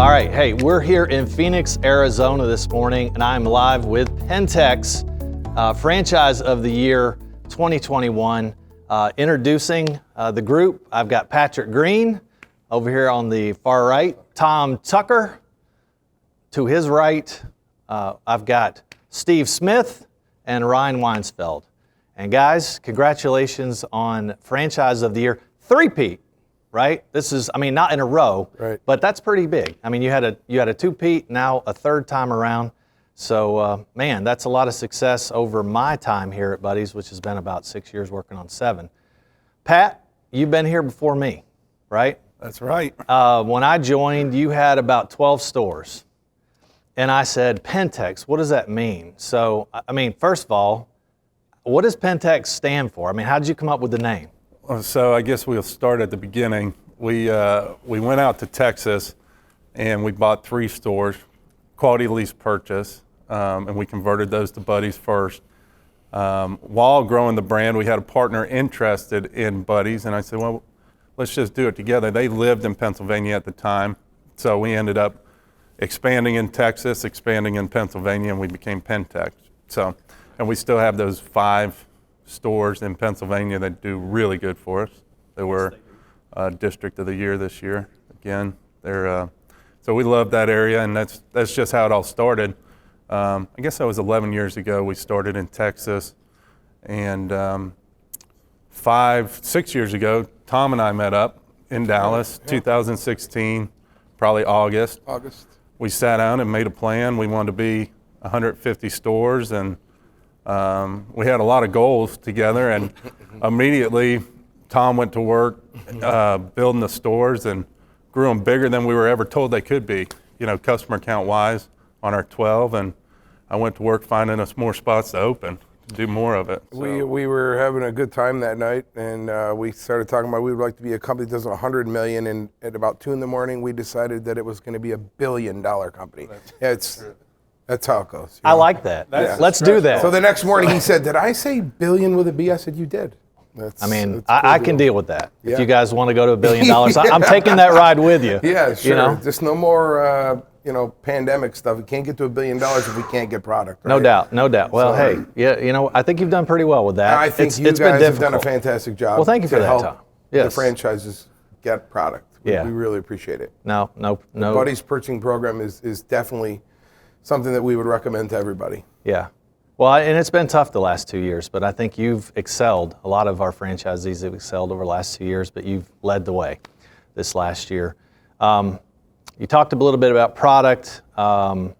All right, hey, we're here in Phoenix, Arizona this morning, and I'm live with Pentex Franchise of the Year 2021. Introducing the group, I've got Patrick Green over here on the far right, Tom Tucker to his right. I've got Steve Smith and Ryan Weinsfeld. And guys, congratulations on Franchise of the Year, three-peat. Right? This is, I mean, not in a row, right, but that's pretty big. I mean, you had a two-peat, now a third time around. So, man, that's a lot of success over my time here at Buddy's, which has been about 6 years working on 7. Pat, you've been here before me, right? That's right. When I joined, you had about 12 stores. And I said, Pentex, what does that mean? So, I mean, first of all, what does Pentex stand for? I mean, how did you come up with the name? So I guess we'll start at the beginning. We went out to Texas and we bought 3 stores, quality lease purchase, and we converted those to Buddy's first. While growing the brand, we had a partner interested in Buddy's, and I said, well, let's just do it together. They lived in Pennsylvania at the time, so we ended up expanding in Texas, expanding in Pennsylvania, and we became Pentex. So, and we still have those 5 stores in Pennsylvania that do really good for us. They were District of the Year this year. Again, they're so we love that area, and that's just how it all started. I guess that was 11 years ago. We started in Texas, and 6 years ago, Tom and I met up in Dallas, 2016, probably August. We sat down and made a plan. We wanted to be 150 stores, and we had a lot of goals together, and immediately Tom went to work building the stores and grew them bigger than we were ever told they could be, you know, customer count wise on our 12, and I went to work finding us more spots to open, to do more of it. So. We were having a good time that night, and we started talking about we would like to be a company that does $100 million, and at about 2 in the morning we decided that it was going to be $1 billion company. That's how it goes. I like that. Let's do that. So the next morning he said, did I say billion with a B? I said, you did. I can deal with that. Yeah. If you guys want to go to $1 billion, I'm taking that ride with you. Yeah, sure. You know? Just no more, pandemic stuff. We can't get to $1 billion if we can't get product. Right? No doubt. Well, hey, yeah, I think you've done pretty well with that. I think you guys have done a fantastic job. Well, thank you for that, Tom. Yes. The franchises get product. We really appreciate it. No. The Buddy's purchasing program is definitely something that we would recommend to everybody. Yeah. Well, and it's been tough the last 2 years, but I think you've excelled. A lot of our franchisees have excelled over the last 2 years, but you've led the way this last year. You talked a little bit about product. So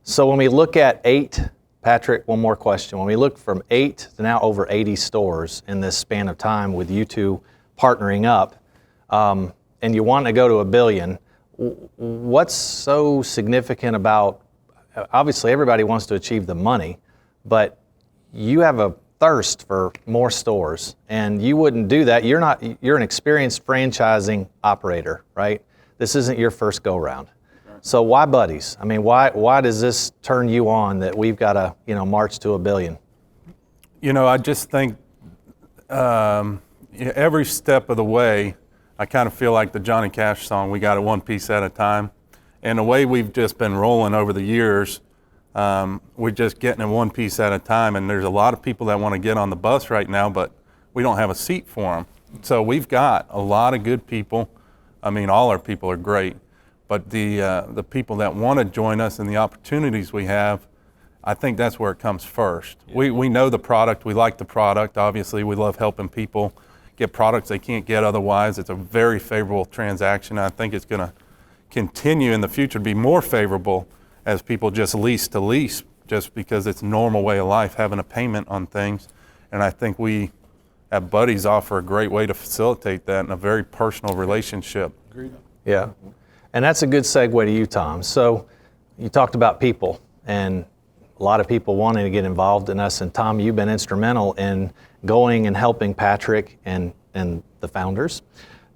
when we look at 8, Patrick, one more question. When we look from 8 to now over 80 stores in this span of time with you two partnering up, and you want to go to $1 billion, what's so significant about, obviously everybody wants to achieve the money, but you have a thirst for more stores, and you wouldn't do that. You're an experienced franchising operator, right? This isn't your first go round. So why Buddy's? I mean, why does this turn you on that we've got to, march to $1 billion? I just think every step of the way, I kind of feel like the Johnny Cash song, we got it one piece at a time. And the way we've just been rolling over the years, we're just getting it one piece at a time. And there's a lot of people that want to get on the bus right now, but we don't have a seat for them. So we've got a lot of good people. I mean, all our people are great, but the people that want to join us and the opportunities we have, I think that's where it comes first. Yeah. We know the product, we like the product. Obviously, we love helping people get products they can't get otherwise. It's a very favorable transaction. I think it's going to continue in the future to be more favorable as people just lease to lease, just because it's a normal way of life, having a payment on things. And I think we at Buddy's offer a great way to facilitate that in a very personal relationship. Agreed. Yeah, and that's a good segue to you, Tom. So you talked about people and a lot of people wanting to get involved in us, and Tom, you've been instrumental in going and helping Patrick and the founders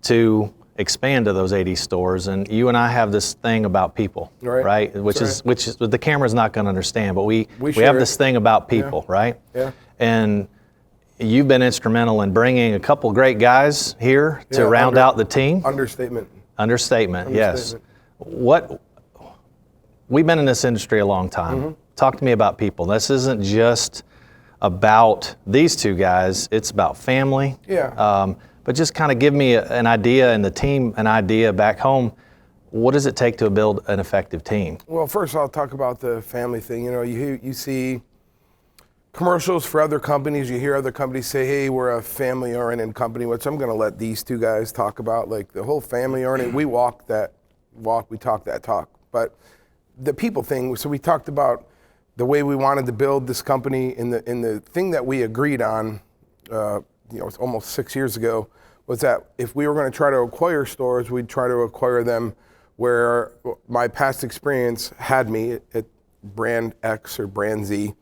to expand to those 80 stores. And you and I have this thing about people, right? Which is the camera's not going to understand, but we have this thing about people, right? Yeah. And you've been instrumental in bringing a couple great guys here to round out the team. Understatement. Yes. We've been in this industry a long time. Talk to me about people. This isn't just about these two guys. It's about family. Yeah. But just kind of give me an idea, and the team an idea back home. What does it take to build an effective team? Well, first I'll talk about the family thing. You see commercials for other companies. You hear other companies say, hey, we're a family-oriented company, which I'm going to let these two guys talk about. Like the whole family-oriented, we walk that walk, we talk that talk. But the people thing, so we talked about the way we wanted to build this company, and the thing that we agreed on, it's almost 6 years ago, was that if we were going to try to acquire stores, we'd try to acquire them where my past experience had me at brand X or brand Z.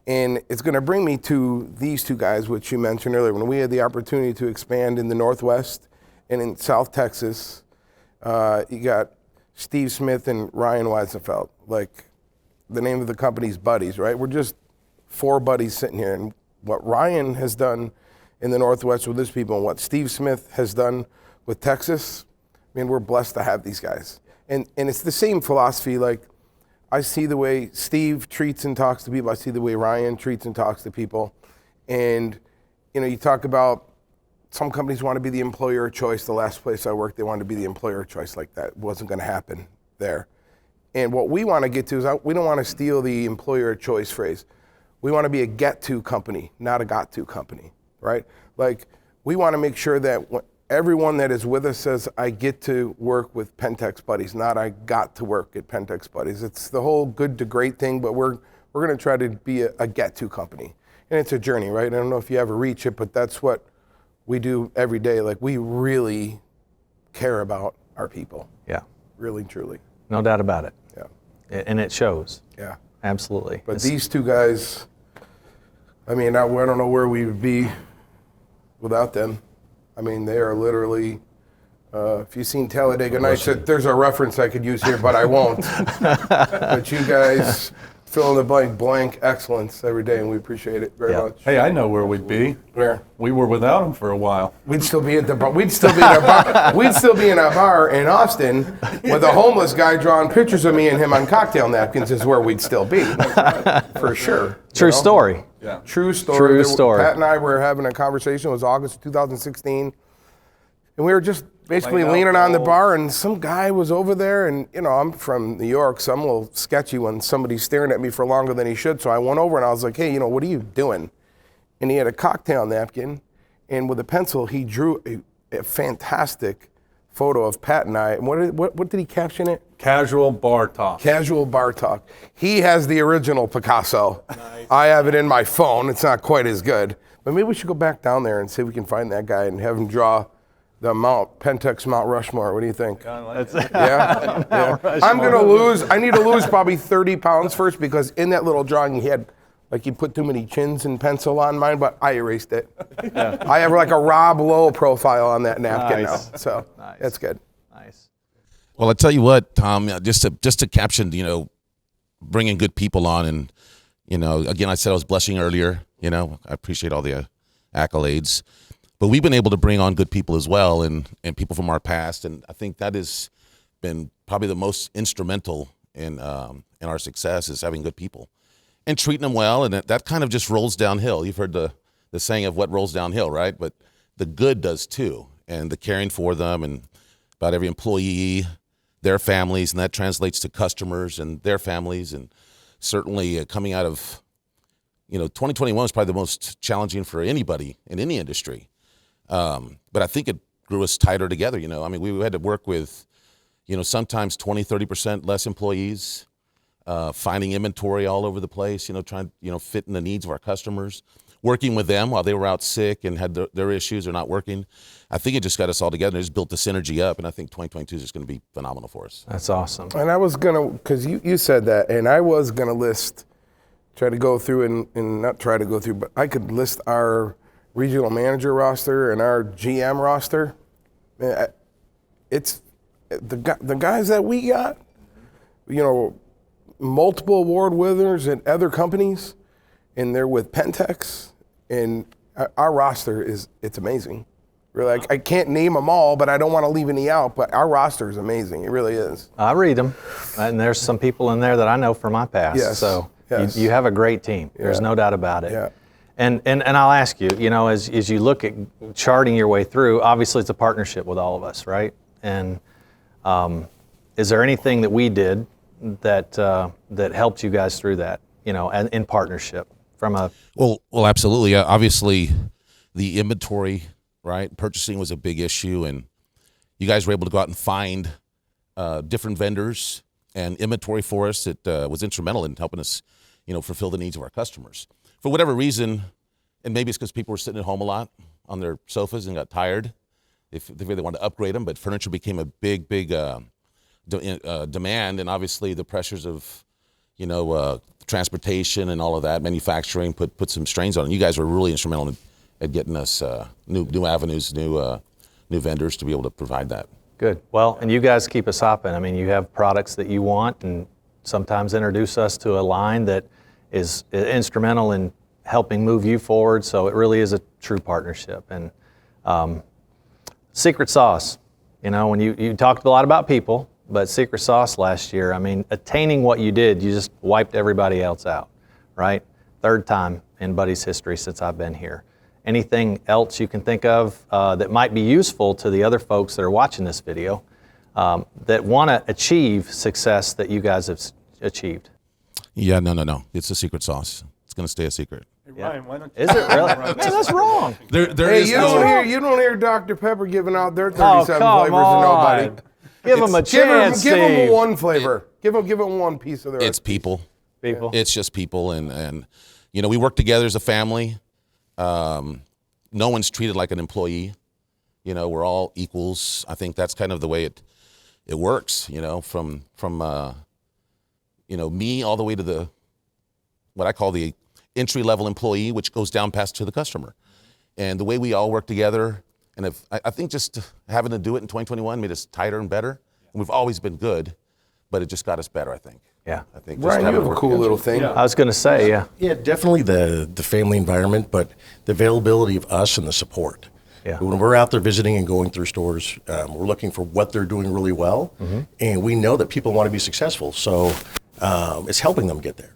And it's going to bring me to these two guys, which you mentioned earlier. When we had the opportunity to expand in the Northwest and in South Texas, you got Steve Smith and Ryan Weisenfeld. Like, the name of the company's Buddies, right? We're just four buddies sitting here. And what Ryan has done in the Northwest with his people and what Steve Smith has done with Texas, I mean, we're blessed to have these guys. And it's the same philosophy. Like, I see the way Steve treats and talks to people. I see the way Ryan treats and talks to people. And, you talk about some companies want to be the employer of choice. The last place I worked, they wanted to be the employer of choice. Like, that wasn't going to happen there. And what we want to get to is we don't want to steal the employer of choice phrase. We want to be a get-to company, not a got-to company, right? Like, we want to make sure that everyone that is with us says, I get to work with Pentex Buddies, not I got to work at Pentex Buddies. It's the whole good to great thing, but we're going to try to be a get-to company. And it's a journey, right? I don't know if you ever reach it, but that's what we do every day. Like, we really care about our people. Yeah. Really, truly. No doubt about it. Yeah. And it shows. Yeah. Absolutely. But these two guys, I mean, I don't know where we would be without them. I mean, they are literally, if you've seen Talladega Nights, there's a reference I could use here, but I won't. But you guys fill in the blank excellence every day, and we appreciate it very much. Hey, I know where we'd be. Where? We were without them for a while. We'd still be at the bar. We'd still be in a bar. We'd still be in a bar in Austin with a homeless guy drawing pictures of me and him on cocktail napkins is where we'd still be, for sure. True story. Yeah. True story. True story. Pat and I were having a conversation. It was August of 2016. And we were just basically leaning on the bar, and some guy was over there. And, I'm from New York, so I'm a little sketchy when somebody's staring at me for longer than he should. So I went over and I was like, hey, what are you doing? And he had a cocktail napkin, and with a pencil, he drew a fantastic photo of Pat and I. And what did he caption it? Casual bar talk. Casual bar talk. He has the original Picasso. Nice. I have it in my phone. It's not quite as good. But maybe we should go back down there and see if we can find that guy and have him draw the Pentex Mount Rushmore. What do you think? Yeah? I'm going to lose. I need to lose probably 30 pounds first, because in that little drawing he had, like, he put too many chins in pencil on mine, but I erased it. Yeah. I have like a Rob Lowe profile on that napkin now. So that's good. Nice. Well, I tell you what, Tom, just to caption, bringing good people on, and, again, I said I was blushing earlier, I appreciate all the accolades, but we've been able to bring on good people as well, and people from our past, and I think that has been probably the most instrumental in our success, is having good people and treating them well, and that kind of just rolls downhill. You've heard the saying of what rolls downhill, right? But the good does too, and the caring for them, and about every employee, their families, and that translates to customers and their families, and certainly coming out of, 2021 is probably the most challenging for anybody in any industry. But I think it grew us tighter together. I mean, we had to work with, sometimes 20, 30% less employees, finding inventory all over the place, trying, fit in the needs of our customers, working with them while they were out sick and had their issues or not working. I think it just got us all together and just built the synergy up. And I think 2022 is just going to be phenomenal for us. That's awesome. And I was going to, because you said that, and I was going to try to go through and not try to go through, but I could list our regional manager roster and our GM roster. It's the guys that we got, multiple award winners at other companies, and they're with Pentex, and our roster it's amazing. Really, I can't name them all, but I don't want to leave any out. But our roster is amazing. It really is. I read them, and there's some people in there that I know from my past. Yes. So Yes. you have a great team. There's no doubt about it. Yeah. And I'll ask you, as you look at charting your way through, obviously it's a partnership with all of us, right? And is there anything that we did that that helped you guys through that, and in partnership from a? Well, absolutely. Obviously, the inventory, right? Purchasing was a big issue, and you guys were able to go out and find different vendors and inventory for us. It was instrumental in helping us, fulfill the needs of our customers. For whatever reason, and maybe it's because people were sitting at home a lot on their sofas and got tired. They really wanted to upgrade them, but furniture became a big demand, and obviously the pressures of, transportation and all of that, manufacturing put some strains on it. You guys were really instrumental at getting us new avenues, new vendors to be able to provide that. Good. Well, and you guys keep us hopping. I mean, you have products that you want, and sometimes introduce us to a line that is instrumental in helping move you forward. So it really is a true partnership. And secret sauce, when you talked a lot about people, but secret sauce last year, I mean, attaining what you did, you just wiped everybody else out, right? Third time in Buddy's history since I've been here. Anything else you can think of that might be useful to the other folks that are watching this video that want to achieve success that you guys have achieved? Yeah, no. It's a secret sauce. It's going to stay a secret. Hey, Ryan, why don't Is it really? Man, that's wrong. There Hey, is you don't hear Dr. Pepper giving out their 37 come flavors to nobody. on. Give them a chance, Give them Steve. one flavor. Give them one piece of their. It's people. People. It's just people, and we work together as a family. No one's treated like an employee. We're all equals. I think that's kind of the way it works. From me all the way to what I call the entry level employee, which goes down past to the customer, and the way we all work together. And I think just having to do it in 2021 made us tighter and better. And we've always been good, but it just got us better, I think. Yeah. I think. Ryan, you have a cool little thing. I was going to say, yeah. Yeah, definitely the family environment, but the availability of us and the support. Yeah. When we're out there visiting and going through stores, we're looking for what they're doing really well, and we know that people want to be successful, so it's helping them get there.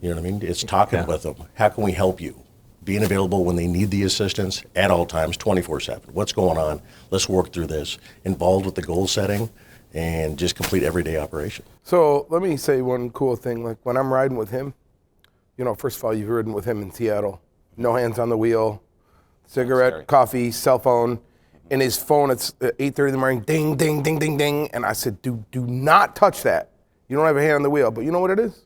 You know what I mean? It's talking with them. How can we help you? Being available when they need the assistance at all times, 24/7. What's going on? Let's work through this. Involved with the goal setting and just complete everyday operation. So let me say one cool thing. Like when I'm riding with him, first of all, you've ridden with him in Seattle. No hands on the wheel, cigarette, coffee, cell phone. And his phone, it's 8:30 in the morning, ding, ding, ding, ding, ding. And I said, do not touch that. You don't have a hand on the wheel. But you know what it is?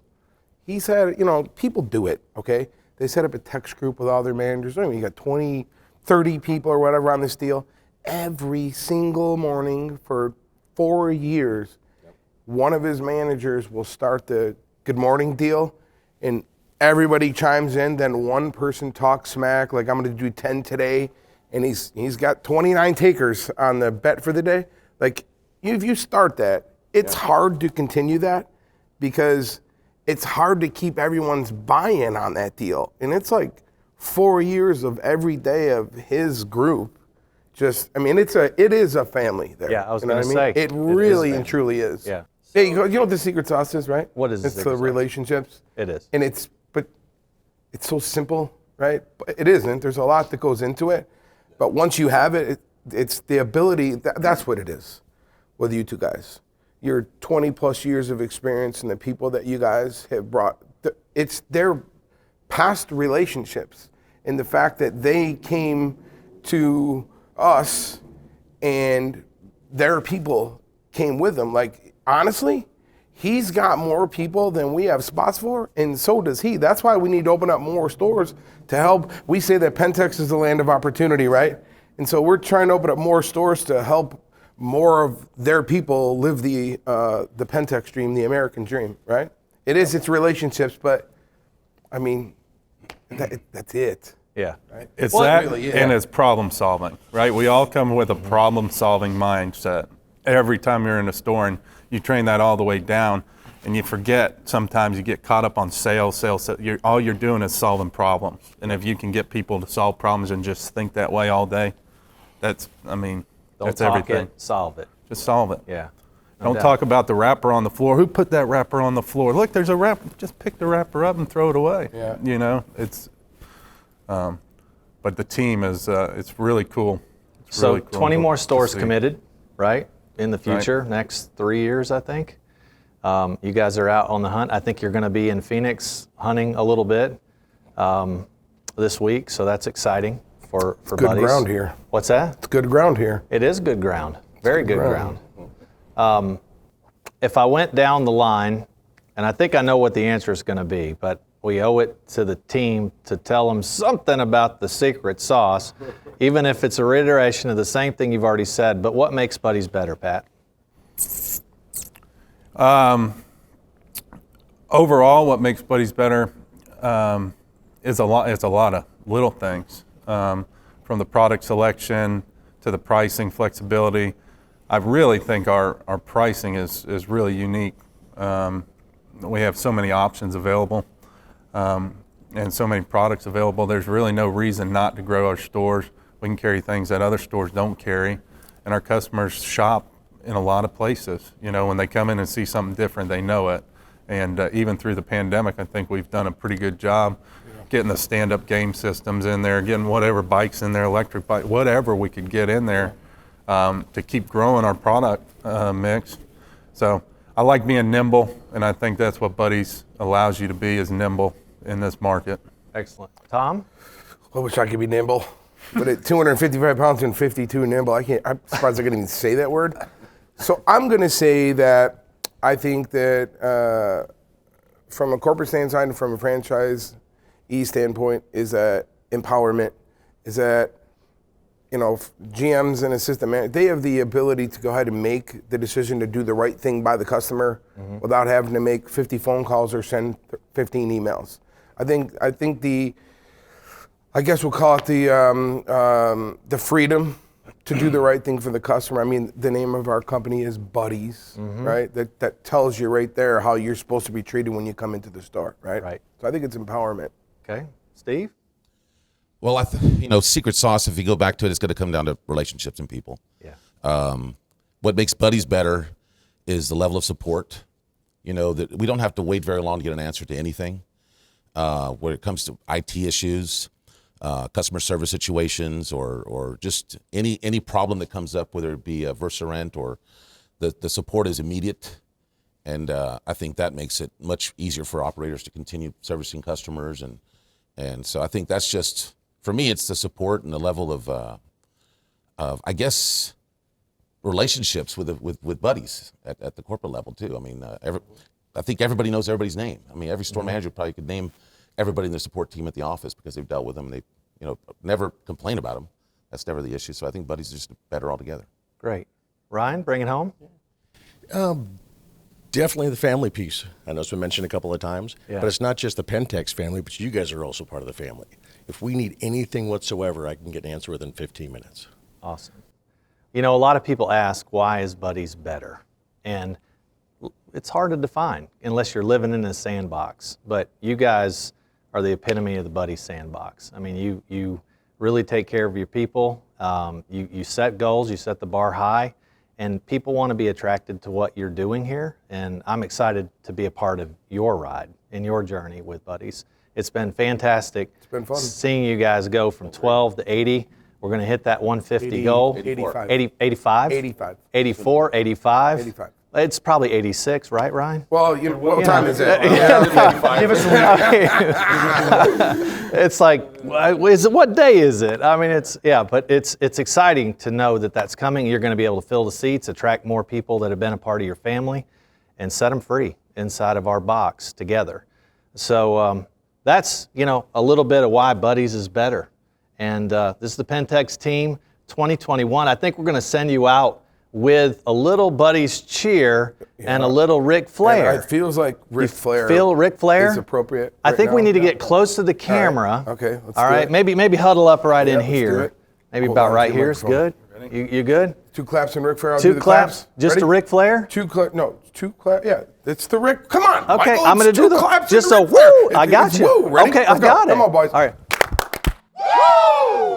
He said, people do it, okay? They set up a text group with all their managers. I mean, you got 20, 30 people or whatever on this deal. Every single morning for 4 years, one of his managers will start the good morning deal, and everybody chimes in. Then one person talks smack, like I'm going to do 10 today, and he's got 29 takers on the bet for the day. Like, if you start that, it's hard to continue that because it's hard to keep everyone's buy-in on that deal. And it's like 4 years of every day of his group. It is a family there. Yeah, I was You know going to what I mean? say. It really and truly is. Yeah. Hey, you know what the secret sauce is, right? What is the It's secret the sauce? relationships. It is. And it's so simple, right? But it isn't. There's a lot that goes into it. But once you have it, it's the ability, that's what it is with you two guys. Your 20 plus years of experience and the people that you guys have brought, it's their past relationships and the fact that they came to us and their people came with them. Like, honestly, he's got more people than we have spots for, and so does he. That's why we need to open up more stores to help. We say that Pentex is the land of opportunity, right? And so we're trying to open up more stores to help more of their people live the Pentex dream, the American dream, right? It's relationships, but I mean, that's it. Yeah. Right? It's Well, that, really, yeah. and it's problem solving, right? We all come with a problem solving mindset. Every time you're in a store, and you train that all the way down, and you forget sometimes you get caught up on sales. All you're doing is solving problems. And if you can get people to solve problems and just think that way all day, that's, I mean, Don't that's talk everything. it, solve it. Just solve it. Yeah. No Don't doubt. talk about the wrapper on the floor. Who put that wrapper on the floor? Look, there's a wrapper. Just pick the wrapper up and throw it away. Yeah. You know, it's. But the team is. It's really cool. It's So really cool 20 to more stores see. committed, right? In the future, next 3 years, I think. You guys are out on the hunt. I think you're going to be in Phoenix hunting a little bit this week, so that's exciting for Good buddies. ground here. What's that? It's good ground here. It is good ground. Very good ground. ground. If I went down the line, and I think I know what the answer is going to be, but we owe it to the team to tell them something about the secret sauce, even if it's a reiteration of the same thing you've already said. But what makes Buddies better, Pat? Overall, what makes Buddies better is a lot. It's a lot of little things, from the product selection to the pricing flexibility. I really think our pricing is really unique. We have so many options available and so many products available. There's really no reason not to grow our stores. We can carry things that other stores don't carry, and our customers shop in a lot of places. You know, when they come in and see something different, they know it. And even through the pandemic, I think we've done a pretty good job getting the stand-up game systems in there, getting whatever bikes in there, electric bike, whatever we could get in there to keep growing our product mix. So I like being nimble, and I think that's what Buddies allows you to be, is nimble in this market. Excellent. Tom? I wish I could be nimble. But at 255 pounds and 52 nimble, I'm surprised I couldn't even say that word. So I'm going to say that I think that from a corporate standpoint, from a franchise standpoint, is that empowerment, is that, you know, GMs and assistant managers, they have the ability to go ahead and make the decision to do the right thing by the customer without having to make 50 phone calls or send 15 emails. I think I guess we'll call it the freedom to do the right thing for the customer. I mean, the name of our company is Buddies, right? That tells you right there how you're supposed to be treated when you come into the store, right? Right. So I think it's empowerment. Okay. Steve? Well, secret sauce, if you go back to it, it's going to come down to relationships and people. Yeah. What makes Buddies better is the level of support. You know, that we don't have to wait very long to get an answer to anything. When it comes to IT issues, customer service situations, or just any problem that comes up, whether it be a Versa rent or the support is immediate. And I think that makes it much easier for operators to continue servicing customers. And so I think that's just, for me, it's the support and the level of I guess, relationships with buddies at the corporate level too. I mean, I think everybody knows everybody's name. I mean, every store manager probably could name everybody in the support team at the office because they've dealt with them and they, you know, never complain about them. That's never the issue. So I think Buddies is just better altogether. Great. Ryan, bring it home. Definitely the family piece. I know it's been mentioned a couple of times, Yeah. but it's not just the Pentex family, but you guys are also part of the family. If we need anything whatsoever, I can get an answer within 15 minutes. Awesome. You know, a lot of people ask, why is Buddies better? And it's hard to define unless you're living in a sandbox. But you guys are the epitome of the Buddy sandbox. I mean, you really take care of your people. You set goals, you set the bar high, and people want to be attracted to what you're doing here. And I'm excited to be a part of your ride and your journey with Buddies. It's been fantastic. It's been fun. Seeing you guys go from 12 to 80. We're going to hit that 150 goal. 85. 85? 85. 84, 85? 85. It's probably 86, right, Ryan? Well, you know, what Yeah. time is it? Yeah, give us a It's like, what day is it? I mean, but it's exciting to know that that's coming. You're going to be able to fill the seats, attract more people that have been a part of your family, and set them free inside of our box together. So that's, you know, a little bit of why Buddies is better. And this is the Pentex team 2021. I think we're going to send you out with a little Buddies cheer and a little Ric Flair. It feels like Ric Flair. Feel Ric Flair? Is appropriate. I right think we now. need to get close to the camera. Okay, let's All do right. it. Maybe huddle up right in let's do here. it. Maybe Hold about on right to your here is microphone. good. You good? 2 claps and Ric Flair. I'll Two do the claps. Just Ready? a Ric Flair. 2 claps. No, 2 claps. Yeah, it's the Ric. Come on. Okay, Michael, I'm going to it's do 2 claps just and so Ric Flair. woo. I got It's you. woo. Ready? Okay, Let's I've go. got it. Come on, boys. All right. Woo!